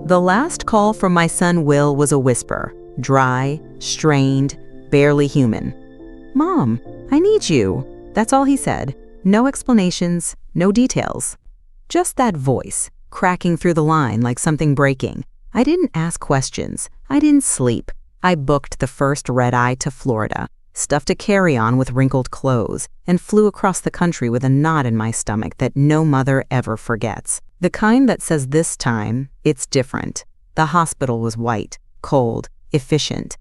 The last call from my son Will was a whisper, dry, strained, barely human. "Mom, I need you." That's all he said. No explanations, no details. Just that voice, cracking through the line like something breaking. I didn't ask questions. I didn't sleep. I booked the first red-eye to Florida, stuffed a carry-on with wrinkled clothes, and flew across the country with a knot in my stomach that no mother ever forgets. The kind that says this time, it's different. The hospital was white, cold, efficient.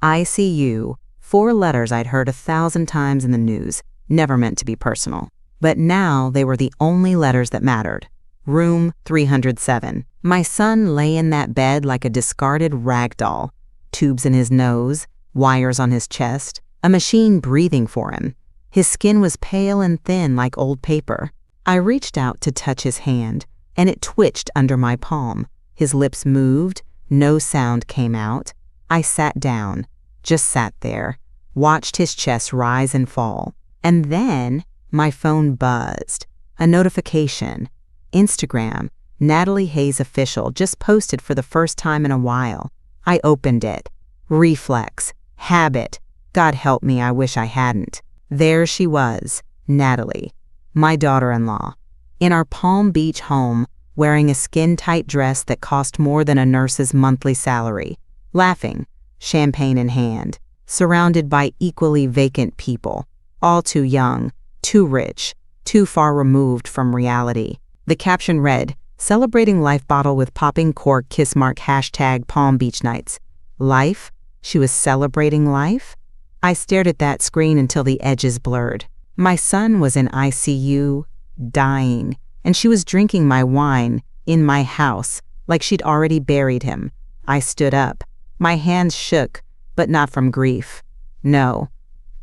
ICU, 4 letters I'd heard 1,000 times in the news, never meant to be personal. But now they were the only letters that mattered. Room 307. My son lay in that bed like a discarded rag doll. Tubes in his nose, wires on his chest, a machine breathing for him. His skin was pale and thin like old paper. I reached out to touch his hand, and it twitched under my palm. His lips moved, no sound came out. I sat down, just sat there, watched his chest rise and fall. And then my phone buzzed. A notification. Instagram, Natalie Hayes official, just posted for the first time in a while. I opened it. Reflex. Habit. God help me, I wish I hadn't. There she was, Natalie, my daughter-in-law, in our Palm Beach home, wearing a skin-tight dress that cost more than a nurse's monthly salary, laughing, champagne in hand, surrounded by equally vacant people, all too young, too rich, too far removed from reality. The caption read, "Celebrating life bottle with popping cork kiss mark hashtag Palm Beach nights." Life? She was celebrating life? I stared at that screen until the edges blurred. My son was in ICU, dying, and she was drinking my wine in my house like she'd already buried him. I stood up. My hands shook, but not from grief. No,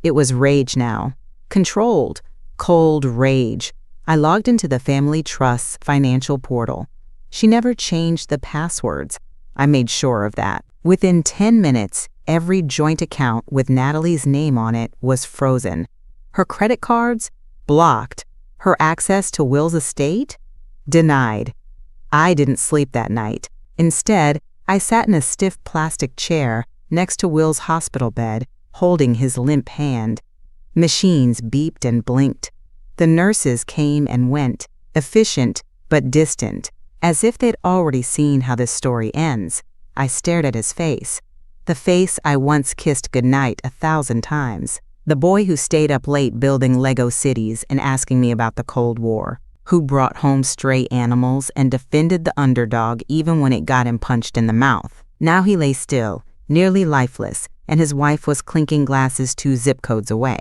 it was rage now. Controlled, cold rage. I logged into the Family Trust's financial portal. She never changed the passwords. I made sure of that. Within 10 minutes, every joint account with Natalie's name on it was frozen. Her credit cards? Blocked. Her access to Will's estate? Denied. I didn't sleep that night. Instead, I sat in a stiff plastic chair next to Will's hospital bed, holding his limp hand. Machines beeped and blinked. The nurses came and went, efficient but distant, as if they'd already seen how this story ends. I stared at his face. The face I once kissed goodnight 1,000 times. The boy who stayed up late building Lego cities and asking me about the Cold War, who brought home stray animals and defended the underdog even when it got him punched in the mouth. Now he lay still, nearly lifeless, and his wife was clinking glasses 2 zip codes away.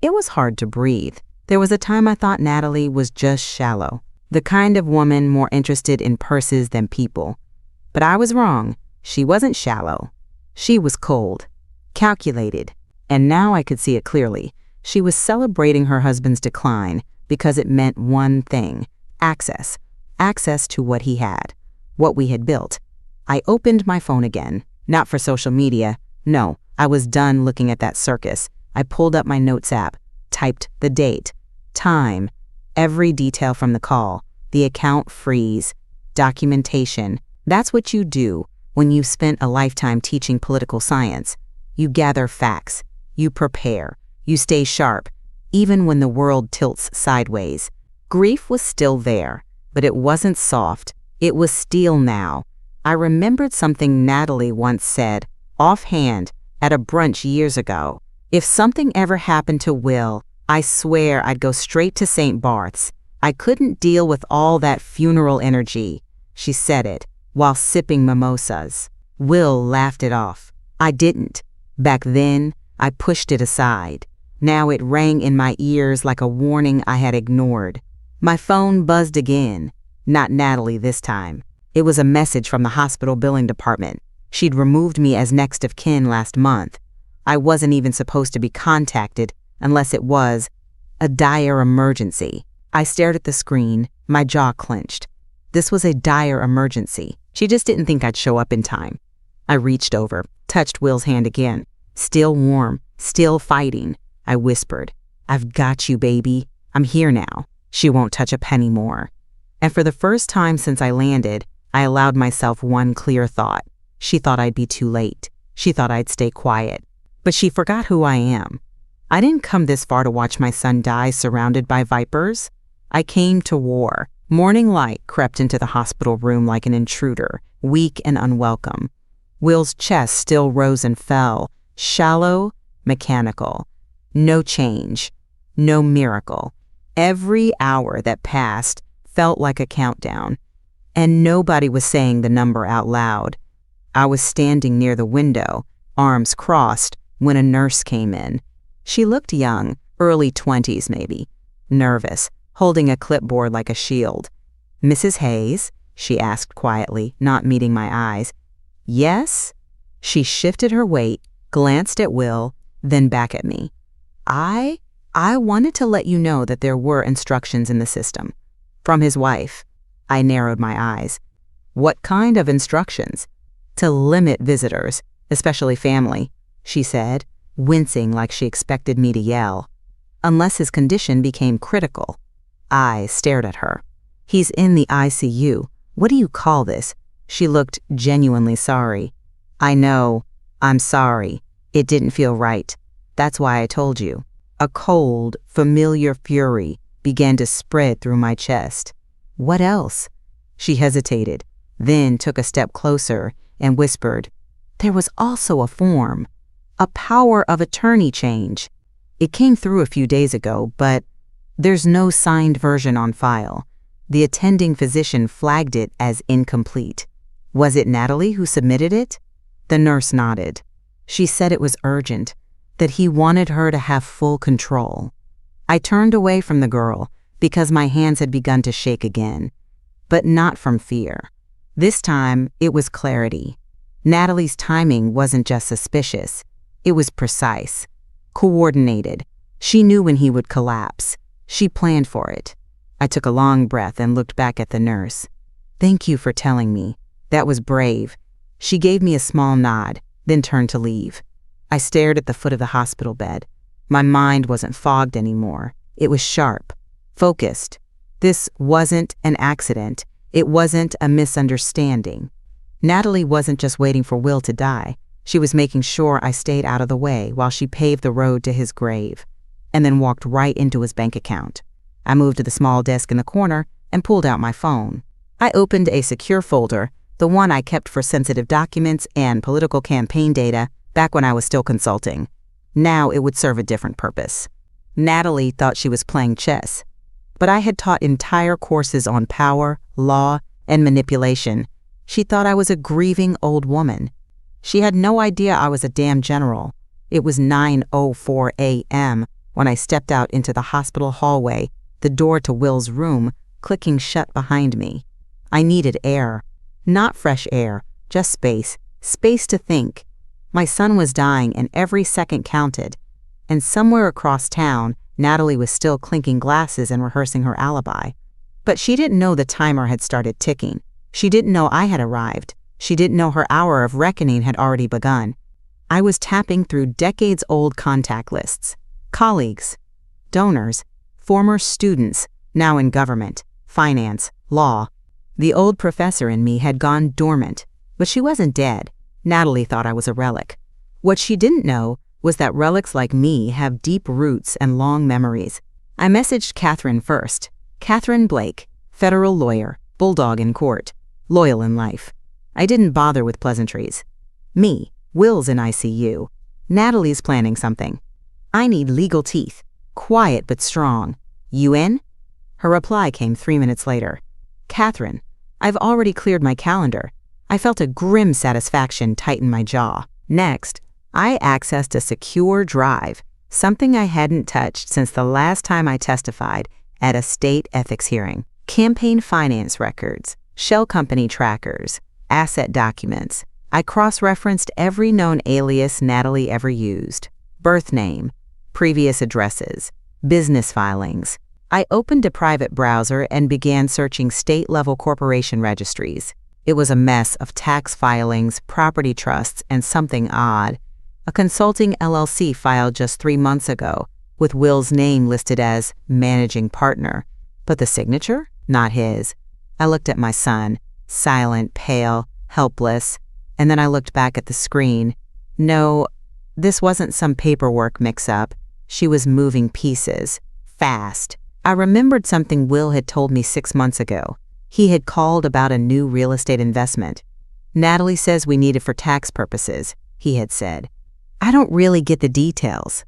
It was hard to breathe. There was a time I thought Natalie was just shallow, the kind of woman more interested in purses than people. But I was wrong. She wasn't shallow. She was cold, calculated, and now I could see it clearly. She was celebrating her husband's decline because it meant one thing: access. Access to what he had, what we had built. I opened my phone again, not for social media. No, I was done looking at that circus. I pulled up my notes app, typed the date, time, every detail from the call, the account freeze, documentation. That's what you do when you've spent a lifetime teaching political science. You gather facts, you prepare, you stay sharp, even when the world tilts sideways. Grief was still there, but it wasn't soft. It was steel now. I remembered something Natalie once said, offhand, at a brunch years ago. If something ever happened to Will, I swear I'd go straight to St. Barth's. I couldn't deal with all that funeral energy. She said it while sipping mimosas. Will laughed it off. I didn't. Back then, I pushed it aside. Now it rang in my ears like a warning I had ignored. My phone buzzed again. Not Natalie this time. It was a message from the hospital billing department. She'd removed me as next of kin last month. I wasn't even supposed to be contacted unless it was a dire emergency. I stared at the screen, my jaw clenched. This was a dire emergency. She just didn't think I'd show up in time. I reached over, touched Will's hand again. Still warm, still fighting. I whispered, "I've got you, baby. I'm here now." She won't touch a penny more. And for the first time since I landed, I allowed myself one clear thought. She thought I'd be too late. She thought I'd stay quiet. But she forgot who I am. I didn't come this far to watch my son die surrounded by vipers. I came to war. Morning light crept into the hospital room like an intruder, weak and unwelcome. Will's chest still rose and fell, shallow, mechanical. No change, no miracle. Every hour that passed felt like a countdown, and nobody was saying the number out loud. I was standing near the window, arms crossed, when a nurse came in. She looked young, early 20s maybe, nervous, holding a clipboard like a shield. "Mrs. Hayes?" she asked quietly, not meeting my eyes. "Yes?" She shifted her weight, glanced at Will, then back at me. I wanted to let you know that there were instructions in the system. From his wife." I narrowed my eyes. "What kind of instructions?" "To limit visitors, especially family," she said, wincing like she expected me to yell. "Unless his condition became critical." I stared at her. "He's in the ICU. What do you call this?" She looked genuinely sorry. "I know. I'm sorry. It didn't feel right. That's why I told you." A cold, familiar fury began to spread through my chest. "What else?" She hesitated, then took a step closer and whispered, "There was also a form, a power of attorney change. It came through a few days ago, but there's no signed version on file. The attending physician flagged it as incomplete. Was it Natalie who submitted it?" The nurse nodded. She said it was urgent, that he wanted her to have full control. I turned away from the girl because my hands had begun to shake again, but not from fear. This time, it was clarity. Natalie's timing wasn't just suspicious. It was precise, coordinated. She knew when he would collapse. She planned for it. I took a long breath and looked back at the nurse. "Thank you for telling me. That was brave." She gave me a small nod, then turned to leave. I stared at the foot of the hospital bed. My mind wasn't fogged anymore. It was sharp, focused. This wasn't an accident. It wasn't a misunderstanding. Natalie wasn't just waiting for Will to die. She was making sure I stayed out of the way while she paved the road to his grave, and then walked right into his bank account. I moved to the small desk in the corner and pulled out my phone. I opened a secure folder, the one I kept for sensitive documents and political campaign data back when I was still consulting. Now it would serve a different purpose. Natalie thought she was playing chess, but I had taught entire courses on power, law, and manipulation. She thought I was a grieving old woman. She had no idea I was a damn general. It was 9:04 a.m. when I stepped out into the hospital hallway, the door to Will's room clicking shut behind me. I needed air. Not fresh air, just space. Space to think. My son was dying and every second counted. And somewhere across town, Natalie was still clinking glasses and rehearsing her alibi. But she didn't know the timer had started ticking. She didn't know I had arrived. She didn't know her hour of reckoning had already begun. I was tapping through decades-old contact lists. Colleagues, donors, former students, now in government, finance, law. The old professor in me had gone dormant, but she wasn't dead. Natalie thought I was a relic. What she didn't know was that relics like me have deep roots and long memories. I messaged Catherine first. Catherine Blake, federal lawyer, bulldog in court, loyal in life. I didn't bother with pleasantries. Me, Will's in ICU. Natalie's planning something. I need legal teeth, quiet but strong. You in? Her reply came 3 minutes later. Catherine, I've already cleared my calendar. I felt a grim satisfaction tighten my jaw. Next, I accessed a secure drive, something I hadn't touched since the last time I testified at a state ethics hearing. Campaign finance records, shell company trackers, asset documents. I cross-referenced every known alias Natalie ever used. Birth name, previous addresses, business filings. I opened a private browser and began searching state-level corporation registries. It was a mess of tax filings, property trusts, and something odd. A consulting LLC filed just 3 months ago, with Will's name listed as managing partner. But the signature? Not his. I looked at my son. silent, pale, helpless, and then I looked back at the screen. No, this wasn't some paperwork mix-up. She was moving pieces, fast. I remembered something Will had told me 6 months ago. He had called about a new real estate investment. Natalie says we need it for tax purposes, he had said. I don't really get the details.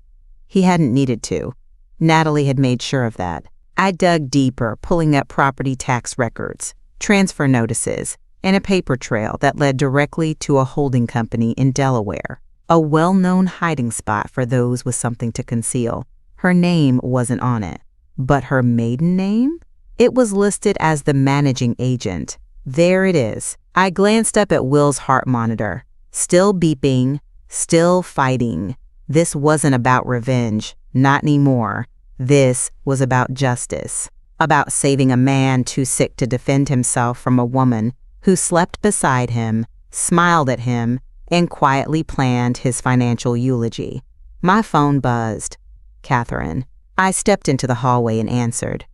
He hadn't needed to. Natalie had made sure of that. I dug deeper, pulling up property tax records, transfer notices, and a paper trail that led directly to a holding company in Delaware, a well-known hiding spot for those with something to conceal. Her name wasn't on it, but her maiden name? It was listed as the managing agent. There it is. I glanced up at Will's heart monitor. Still beeping, still fighting. This wasn't about revenge, not anymore. This was about justice, about saving a man too sick to defend himself from a woman who slept beside him, smiled at him, and quietly planned his financial eulogy. My phone buzzed. Catherine. I stepped into the hallway and answered.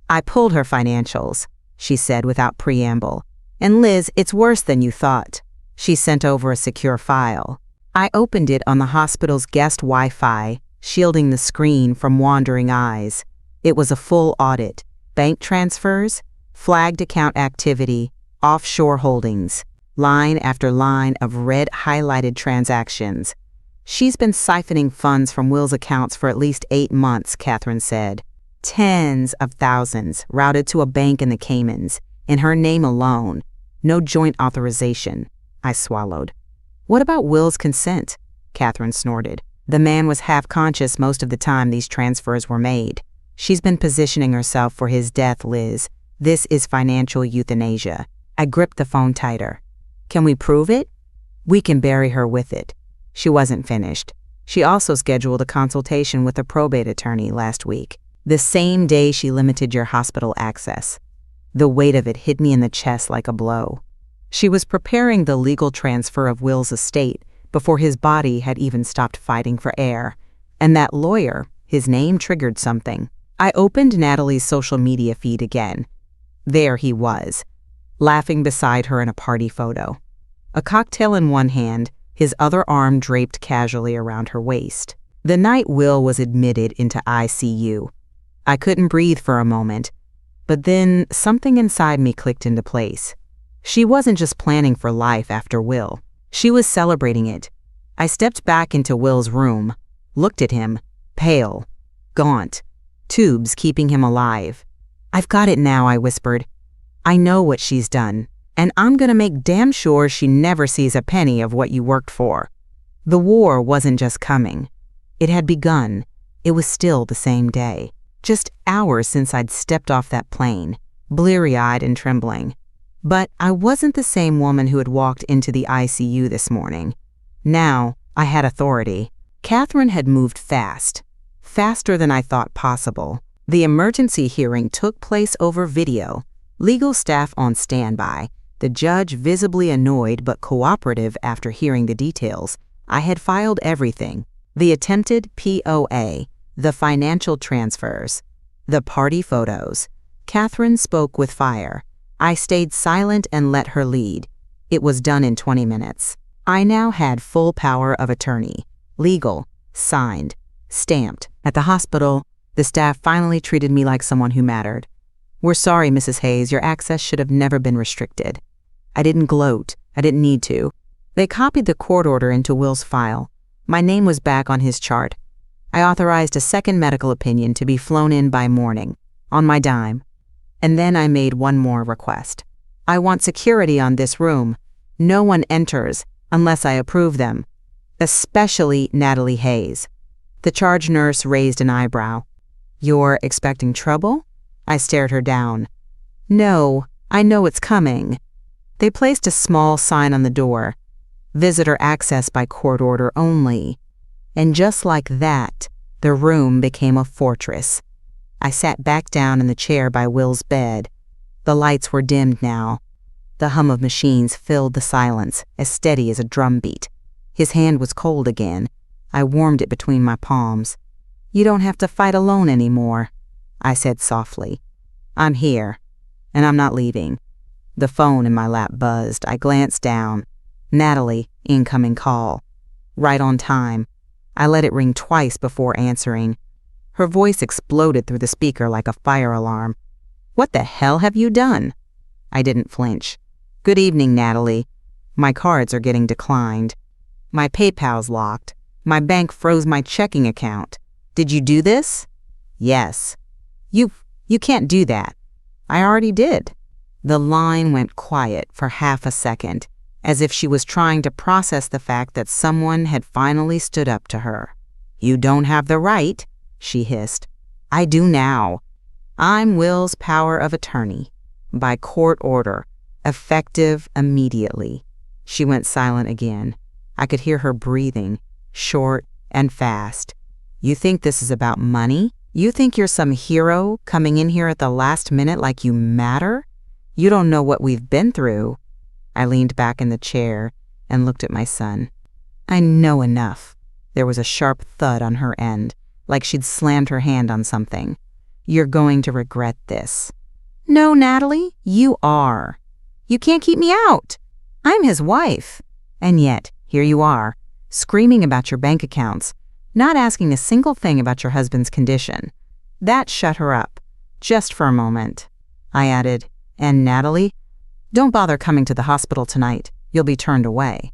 I pulled her financials, she said without preamble. And Liz, it's worse than you thought. She sent over a secure file. I opened it on the hospital's guest Wi-Fi, shielding the screen from wandering eyes. It was a full audit. Bank transfers, flagged account activity, offshore holdings, line after line of red highlighted transactions. She's been siphoning funds from Will's accounts for at least 8 months, Catherine said. Tens of thousands routed to a bank in the Caymans, in her name alone. No joint authorization. I swallowed. What about Will's consent? Catherine snorted. The man was half-conscious most of the time these transfers were made. She's been positioning herself for his death, Liz. This is financial euthanasia. I gripped the phone tighter. Can we prove it? We can bury her with it. She wasn't finished. She also scheduled a consultation with a probate attorney last week, the same day she limited your hospital access. The weight of it hit me in the chest like a blow. She was preparing the legal transfer of Will's estate before his body had even stopped fighting for air. And that lawyer, his name triggered something. I opened Natalie's social media feed again. There he was, laughing beside her in a party photo. A cocktail in one hand, his other arm draped casually around her waist. The night Will was admitted into ICU. I couldn't breathe for a moment, but then something inside me clicked into place. She wasn't just planning for life after Will. She was celebrating it. I stepped back into Will's room, looked at him, pale, gaunt, tubes keeping him alive. I've got it now, I whispered. I know what she's done, and I'm gonna make damn sure she never sees a penny of what you worked for. The war wasn't just coming. It had begun. It was still the same day. Just hours since I'd stepped off that plane, bleary-eyed and trembling. But I wasn't the same woman who had walked into the ICU this morning. Now, I had authority. Catherine had moved fast, faster than I thought possible. The emergency hearing took place over video, legal staff on standby, the judge visibly annoyed but cooperative after hearing the details. I had filed everything. The attempted POA, the financial transfers, the party photos. Catherine spoke with fire. I stayed silent and let her lead. It was done in 20 minutes. I now had full power of attorney, legal, signed, stamped. At the hospital, the staff finally treated me like someone who mattered. We're sorry, Mrs. Hayes, your access should have never been restricted. I didn't gloat. I didn't need to. They copied the court order into Will's file. My name was back on his chart. I authorized a second medical opinion to be flown in by morning, on my dime. And then I made one more request. I want security on this room. No one enters unless I approve them, especially Natalie Hayes. The charge nurse raised an eyebrow. You're expecting trouble? I stared her down. No, I know it's coming. They placed a small sign on the door. Visitor access by court order only. And just like that, the room became a fortress. I sat back down in the chair by Will's bed. The lights were dimmed now. The hum of machines filled the silence, as steady as a drum beat. His hand was cold again. I warmed it between my palms. You don't have to fight alone anymore, I said softly. I'm here, and I'm not leaving. The phone in my lap buzzed. I glanced down. Natalie, incoming call. Right on time. I let it ring twice before answering. Her voice exploded through the speaker like a fire alarm. "What the hell have you done?" I didn't flinch. "Good evening, Natalie. My cards are getting declined. My PayPal's locked. My bank froze my checking account. Did you do this?" "Yes." You can't do that." "I already did." The line went quiet for half a second, as if she was trying to process the fact that someone had finally stood up to her. "You don't have the right," she hissed. "I do now. I'm Will's power of attorney, by court order, effective immediately." She went silent again. I could hear her breathing, short and fast. "You think this is about money? You think you're some hero coming in here at the last minute like you matter? You don't know what we've been through." I leaned back in the chair and looked at my son. "I know enough." There was a sharp thud on her end, like she'd slammed her hand on something. "You're going to regret this." "No, Natalie, you are. You can't keep me out. I'm his wife." And yet, here you are, screaming about your bank accounts, not asking a single thing about your husband's condition. That shut her up, just for a moment. I added, "And Natalie, don't bother coming to the hospital tonight. You'll be turned away."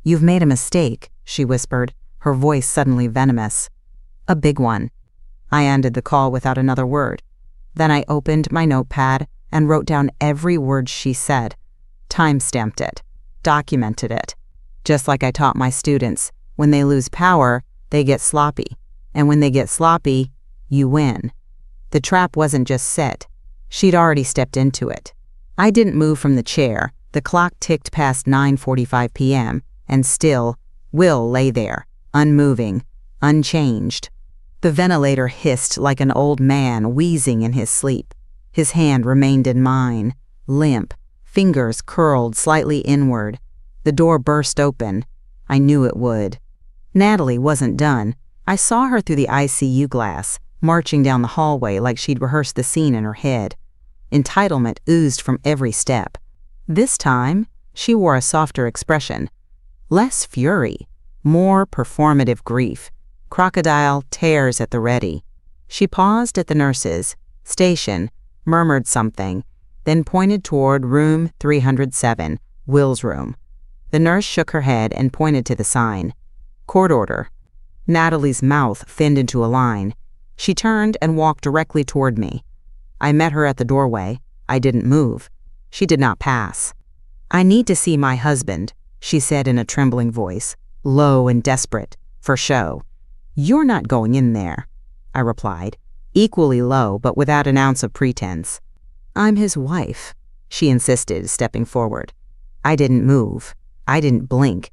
"You've made a mistake," she whispered, her voice suddenly venomous. "A big one." I ended the call without another word. Then I opened my notepad and wrote down every word she said, time-stamped it, documented it. Just like I taught my students, when they lose power, they get sloppy. And when they get sloppy, you win. The trap wasn't just set. She'd already stepped into it. I didn't move from the chair. The clock ticked past 9:45 p.m., and still, Will lay there, unmoving, unchanged. The ventilator hissed like an old man wheezing in his sleep. His hand remained in mine, limp, fingers curled slightly inward. The door burst open. I knew it would. Natalie wasn't done. I saw her through the ICU glass, marching down the hallway like she'd rehearsed the scene in her head. Entitlement oozed from every step. This time, she wore a softer expression. Less fury, more performative grief. Crocodile tears at the ready. She paused at the nurse's station, murmured something, then pointed toward room 307, Will's room. The nurse shook her head and pointed to the sign. "Court order." Natalie's mouth thinned into a line. She turned and walked directly toward me. I met her at the doorway. I didn't move. She did not pass. "I need to see my husband," she said in a trembling voice, low and desperate, for show. "You're not going in there," I replied, equally low but without an ounce of pretense. "I'm his wife," she insisted, stepping forward. I didn't move. I didn't blink.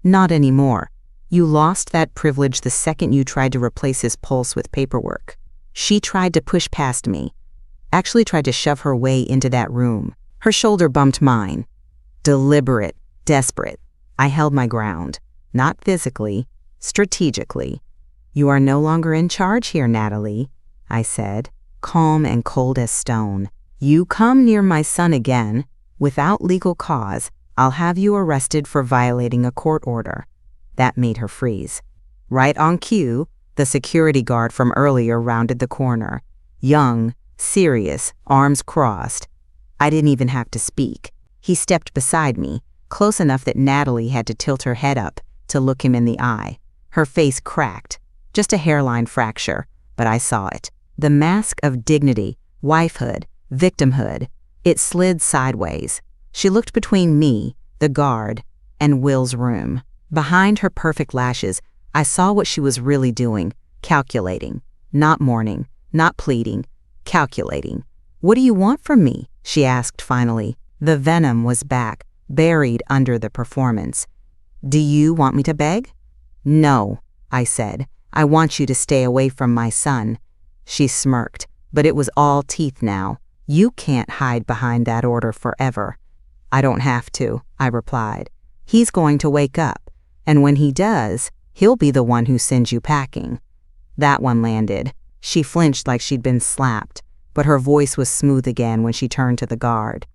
"Not anymore. You lost that privilege the second you tried to replace his pulse with paperwork." She tried to push past me, actually tried to shove her way into that room. Her shoulder bumped mine. Deliberate, desperate. I held my ground, not physically, strategically. "You are no longer in charge here, Natalie," I said, calm and cold as stone. "You come near my son again, without legal cause, I'll have you arrested for violating a court order." That made her freeze. Right on cue, the security guard from earlier rounded the corner. Young, serious, arms crossed. I didn't even have to speak. He stepped beside me, close enough that Natalie had to tilt her head up to look him in the eye. Her face cracked, just a hairline fracture, but I saw it. The mask of dignity, wifehood, victimhood, it slid sideways. She looked between me, the guard, and Will's room. Behind her perfect lashes, I saw what she was really doing, calculating, not mourning, not pleading, calculating. "What do you want from me?" she asked finally. The venom was back, buried under the performance. "Do you want me to beg?" "No," I said. "I want you to stay away from my son." She smirked, but it was all teeth now. "You can't hide behind that order forever." "I don't have to," I replied. "He's going to wake up, and when he does, he'll be the one who sends you packing." That one landed. She flinched like she'd been slapped, but her voice was smooth again when she turned to the guard.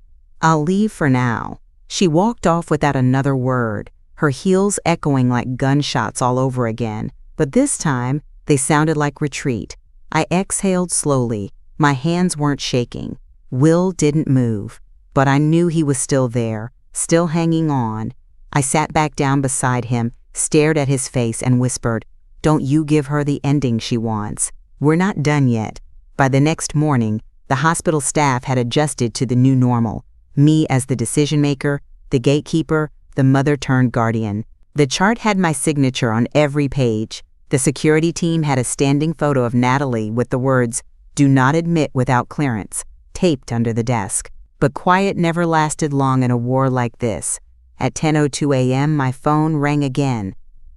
I'll leave for now. She walked off without another word, her heels echoing like gunshots all over again, but this time they sounded like retreat. I exhaled slowly. My hands weren't shaking. Will didn't move, but I knew he was still there, still hanging on. I sat back down beside him, stared at his face, and whispered, "Don't you give her the ending she wants. We're not done yet." By the next morning, the hospital staff had adjusted to the new normal. Me as the decision maker, the gatekeeper, the mother-turned-guardian. The chart had my signature on every page. The security team had a standing photo of Natalie with the words, "Do not admit without clearance," taped under the desk. But quiet never lasted long in a war like this. At 10:02 a.m., my phone rang again.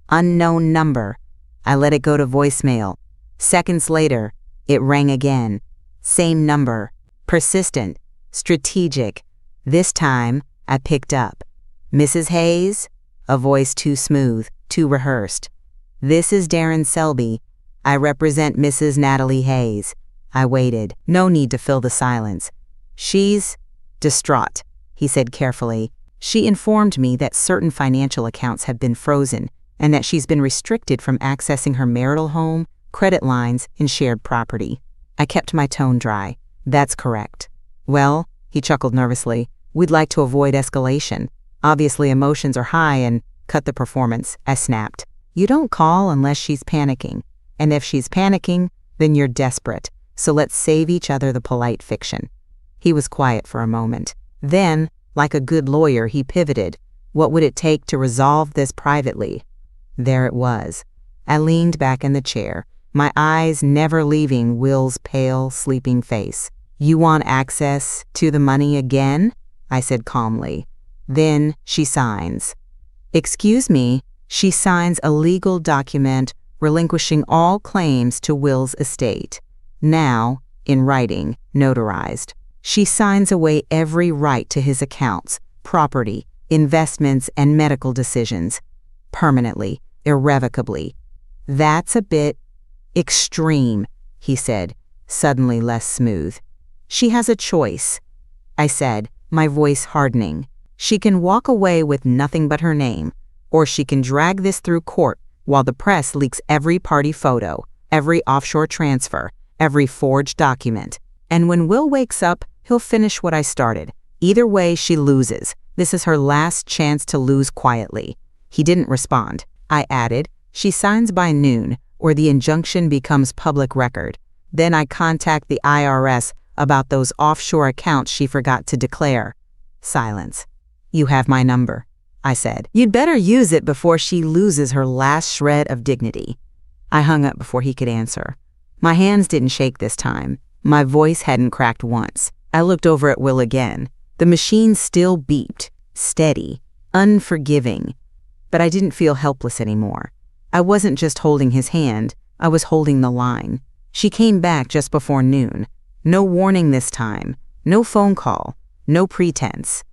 Unknown number. I let it go to voicemail. Seconds later, it rang again. Same number. Persistent. Strategic. This time, I picked up. "Mrs. Hayes?" A voice too smooth, too rehearsed. "This is Darren Selby. I represent Mrs. Natalie Hayes." I waited. No need to fill the silence. "She's distraught," he said carefully. "She informed me that certain financial accounts have been frozen and that she's been restricted from accessing her marital home, credit lines, and shared property." I kept my tone dry. "That's correct." "Well," he chuckled nervously, "we'd like to avoid escalation. Obviously emotions are high and cut the performance." I snapped. "You don't call unless she's panicking. And if she's panicking, then you're desperate. So let's save each other the polite fiction." He was quiet for a moment. Then, like a good lawyer, he pivoted. What would it take to resolve this privately? There it was. I leaned back in the chair, my eyes never leaving Will's pale, sleeping face. "You want access to the money again?" I said calmly. Then she signs. "Excuse me," she signs a legal document relinquishing all claims to Will's estate. Now, in writing, notarized. She signs away every right to his accounts, property, investments, and medical decisions. Permanently, irrevocably. "That's a bit extreme," he said, suddenly less smooth. "She has a choice," I said, my voice hardening. "She can walk away with nothing but her name, or she can drag this through court while the press leaks every party photo, every offshore transfer, every forged document. And when Will wakes up, he'll finish what I started. Either way, she loses. This is her last chance to lose quietly." He didn't respond. I added, "She signs by noon, or the injunction becomes public record. Then I contact the IRS about those offshore accounts she forgot to declare." Silence. "You have my number," I said. "You'd better use it before she loses her last shred of dignity." I hung up before he could answer. My hands didn't shake this time. My voice hadn't cracked once. I looked over at Will again. The machine still beeped, steady, unforgiving. But I didn't feel helpless anymore. I wasn't just holding his hand, I was holding the line. She came back just before noon. No warning this time, no phone call, no pretense.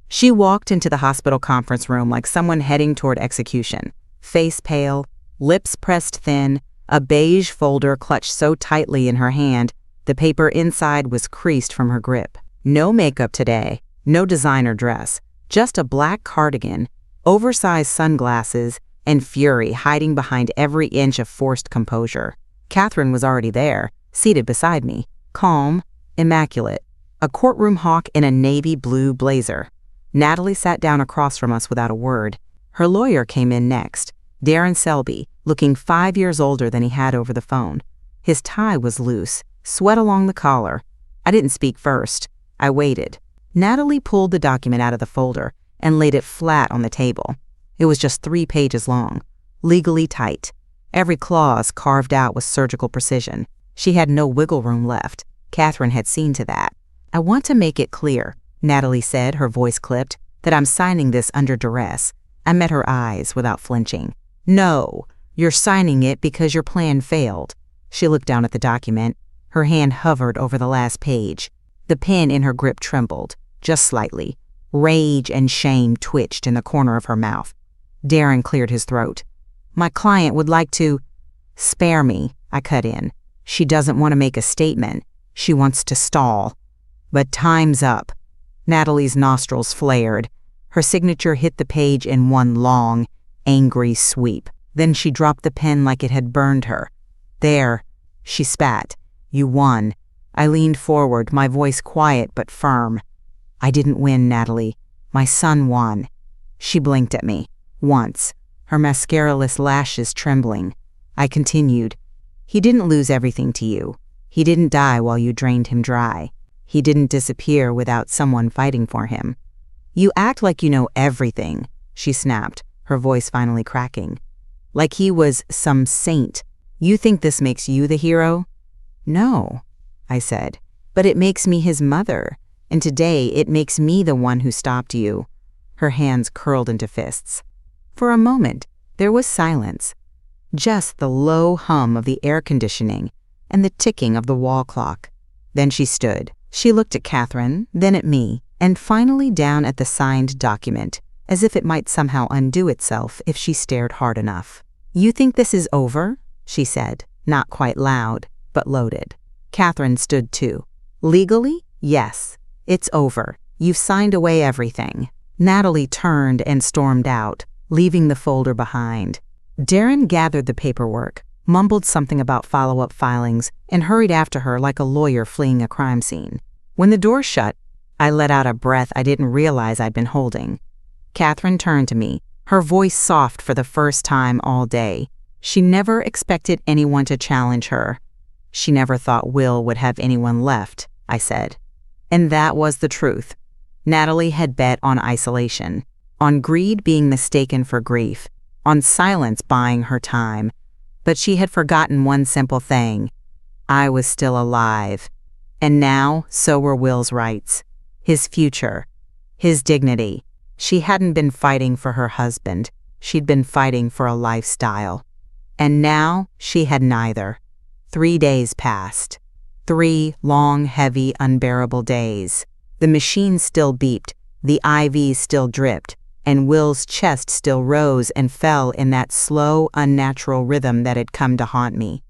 She walked into the hospital conference room like someone heading toward execution. Face pale, lips pressed thin, a beige folder clutched so tightly in her hand, the paper inside was creased from her grip. No makeup today, no designer dress, just a black cardigan, oversized sunglasses, and fury hiding behind every inch of forced composure. Catherine was already there, seated beside me, calm, immaculate, a courtroom hawk in a navy blue blazer. Natalie sat down across from us without a word. Her lawyer came in next, Darren Selby, looking 5 years older than he had over the phone. His tie was loose, sweat along the collar. I didn't speak first. I waited. Natalie pulled the document out of the folder and laid it flat on the table. It was just 3 pages long, legally tight. Every clause carved out with surgical precision. She had no wiggle room left. Catherine had seen to that. "I want to make it clear," Natalie said, her voice clipped, "that I'm signing this under duress." I met her eyes without flinching. "No, you're signing it because your plan failed." She looked down at the document. Her hand hovered over the last page. The pen in her grip trembled, just slightly. Rage and shame twitched in the corner of her mouth. Darren cleared his throat. "My client would like to—" "Spare me," I cut in. "She doesn't want to make a statement. She wants to stall." "But time's up." Natalie's nostrils flared. Her signature hit the page in one long, angry sweep. Then she dropped the pen like it had burned her. "There," she spat. "You won." I leaned forward, my voice quiet but firm. "I didn't win, Natalie. My son won." She blinked at me. Once, her mascara-less lashes trembling. I continued. "He didn't lose everything to you. He didn't die while you drained him dry. He didn't disappear without someone fighting for him." "You act like you know everything," she snapped, her voice finally cracking. "Like he was some saint. You think this makes you the hero?" "No," I said, "but it makes me his mother, and today it makes me the one who stopped you." Her hands curled into fists. For a moment, there was silence. Just the low hum of the air conditioning and the ticking of the wall clock. Then she stood. She looked at Catherine, then at me, and finally down at the signed document, as if it might somehow undo itself if she stared hard enough. "You think this is over?" she said, not quite loud, but loaded. Catherine stood too. "Legally, yes. It's over. You've signed away everything." Natalie turned and stormed out, leaving the folder behind. Darren gathered the paperwork, mumbled something about follow-up filings, and hurried after her like a lawyer fleeing a crime scene. When the door shut, I let out a breath I didn't realize I'd been holding. Catherine turned to me, her voice soft for the first time all day. She never expected anyone to challenge her. She never thought Will would have anyone left, I said. And that was the truth. Natalie had bet on isolation, on greed being mistaken for grief, on silence buying her time. But she had forgotten one simple thing. I was still alive. And now, so were Will's rights, his future, his dignity. She hadn't been fighting for her husband. She'd been fighting for a lifestyle. And now she had neither. 3 days passed. 3 long, heavy, unbearable days. The machine still beeped, the IV still dripped, and Will's chest still rose and fell in that slow, unnatural rhythm that had come to haunt me.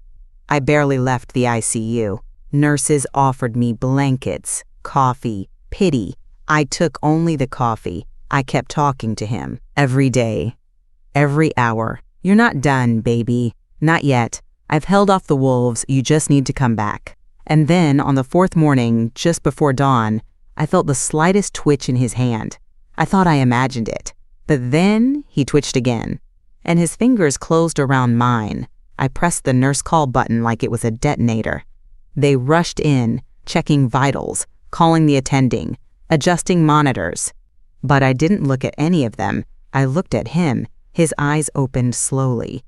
I barely left the ICU. Nurses offered me blankets, coffee, pity. I took only the coffee. I kept talking to him. Every day. Every hour. "You're not done, baby. Not yet. I've held off the wolves. You just need to come back." And then, on the 4th morning, just before dawn, I felt the slightest twitch in his hand. I thought I imagined it. But then he twitched again, and his fingers closed around mine. I pressed the nurse call button like it was a detonator. They rushed in, checking vitals, calling the attending, adjusting monitors. But I didn't look at any of them. I looked at him. His eyes opened slowly.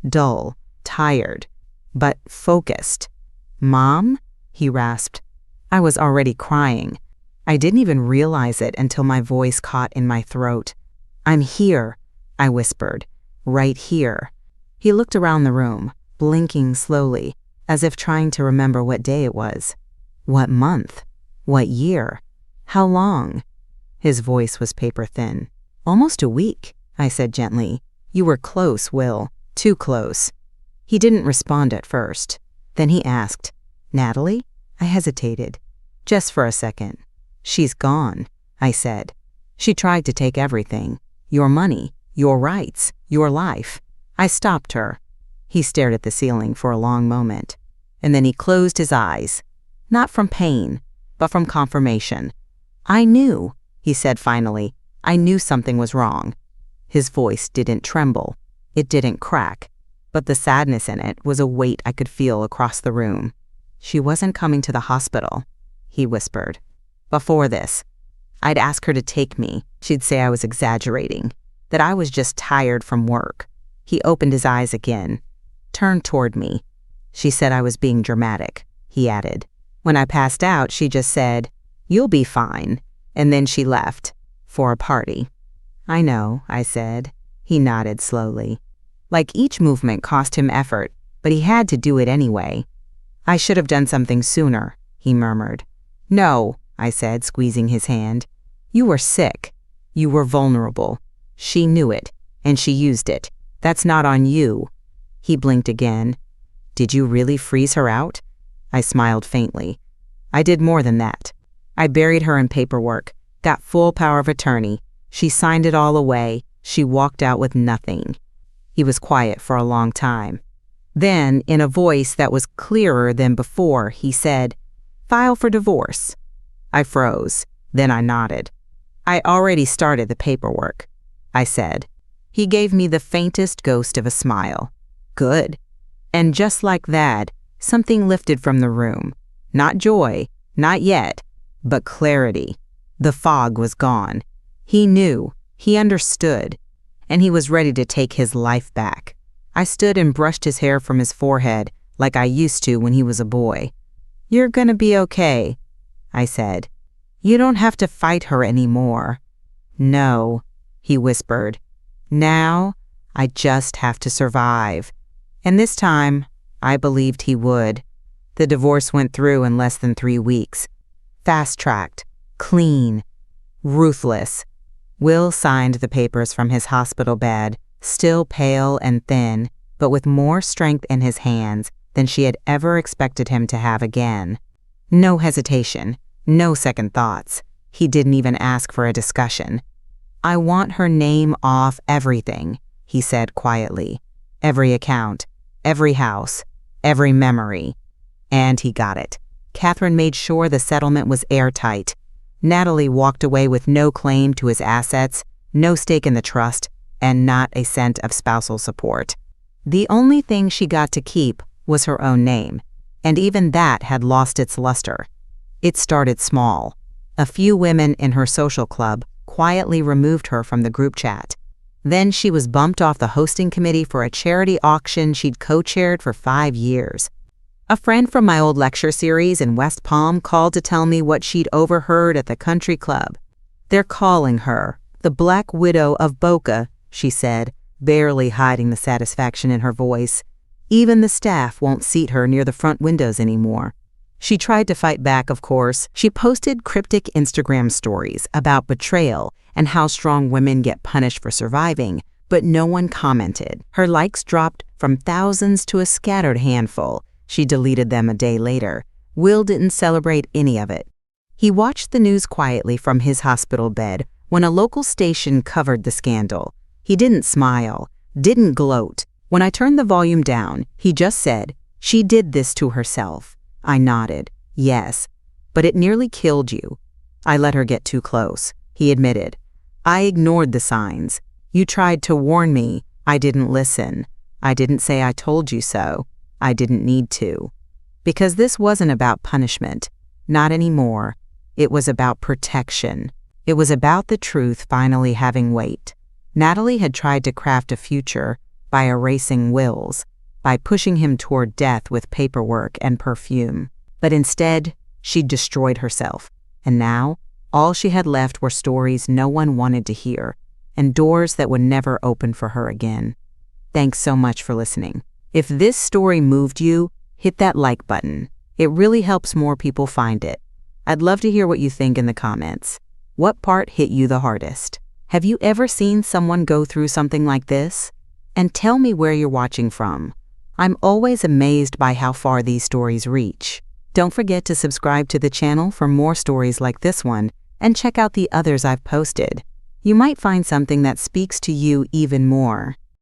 Dull, tired, but focused. "Mom?" he rasped. I was already crying. I didn't even realize it until my voice caught in my throat. "I'm here," I whispered. "Right here." He looked around the room, blinking slowly, as if trying to remember what day it was. What month? What year? How long? His voice was paper thin. "Almost a week," I said gently. "You were close, Will. Too close." He didn't respond at first. Then he asked, "Natalie?" I hesitated. "Just for a second." "She's gone," I said. "She tried to take everything. Your money, your rights, your life." I stopped her. He stared at the ceiling for a long moment, and then he closed his eyes. Not from pain, but from confirmation. "I knew," he said finally. "I knew something was wrong." His voice didn't tremble. It didn't crack. But the sadness in it was a weight I could feel across the room. "She wasn't coming to the hospital," he whispered. "Before this, I'd ask her to take me. She'd say I was exaggerating, that I was just tired from work." He opened his eyes again, turned toward me. "She said I was being dramatic," he added. "When I passed out, she just said, 'You'll be fine,' and then she left, for a party." "I know," I said. He nodded slowly. Like each movement cost him effort, but he had to do it anyway. "I should have done something sooner," he murmured. "No," I said, squeezing his hand. "You were sick. You were vulnerable. She knew it, and she used it. That's not on you." He blinked again. "Did you really freeze her out?" I smiled faintly. "I did more than that. I buried her in paperwork, got full power of attorney. She signed it all away. She walked out with nothing. He was quiet for a long time. Then, in a voice that was clearer than before, he said, "File for divorce." I froze. Then I nodded. "I already started the paperwork," I said. He gave me the faintest ghost of a smile. "Good." And just like that, something lifted from the room. Not joy, not yet, but clarity. The fog was gone. He knew, he understood, and he was ready to take his life back. I stood and brushed his hair from his forehead like I used to when he was a boy. "You're gonna be okay," I said. "You don't have to fight her anymore." "No," he whispered. "Now, I just have to survive." And this time, I believed he would. The divorce went through in less than 3 weeks. Fast-tracked, clean, ruthless. Will signed the papers from his hospital bed, still pale and thin, but with more strength in his hands than she had ever expected him to have again. No hesitation, no second thoughts. He didn't even ask for a discussion. "I want her name off everything," he said quietly. "Every account, every house, every memory." And he got it. Catherine made sure the settlement was airtight. Natalie walked away with no claim to his assets, no stake in the trust, and not a cent of spousal support. The only thing she got to keep was her own name, and even that had lost its luster. It started small. A few women in her social club quietly removed her from the group chat. Then she was bumped off the hosting committee for a charity auction she'd co-chaired for 5 years. A friend from my old lecture series in West Palm called to tell me what she'd overheard at the country club. "They're calling her the Black Widow of Boca," she said, barely hiding the satisfaction in her voice. "Even the staff won't seat her near the front windows anymore." She tried to fight back, of course. She posted cryptic Instagram stories about betrayal and how strong women get punished for surviving, but no one commented. Her likes dropped from thousands to a scattered handful. She deleted them a day later. Will didn't celebrate any of it. He watched the news quietly from his hospital bed when a local station covered the scandal. He didn't smile, didn't gloat. When I turned the volume down, he just said, "She did this to herself." I nodded. "Yes, but it nearly killed you." "I let her get too close," he admitted. "I ignored the signs. You tried to warn me. I didn't listen. I didn't say I told you so. I didn't need to." Because this wasn't about punishment. Not anymore. It was about protection. It was about the truth finally having weight. Natalie had tried to craft a future by erasing Will's, by pushing him toward death with paperwork and perfume. But instead, she destroyed herself. And now, all she had left were stories no one wanted to hear, and doors that would never open for her again. Thanks so much for listening. If this story moved you, hit that like button. It really helps more people find it. I'd love to hear what you think in the comments. What part hit you the hardest? Have you ever seen someone go through something like this? And tell me where you're watching from. I'm always amazed by how far these stories reach. Don't forget to subscribe to the channel for more stories like this one, and check out the others I've posted. You might find something that speaks to you even more.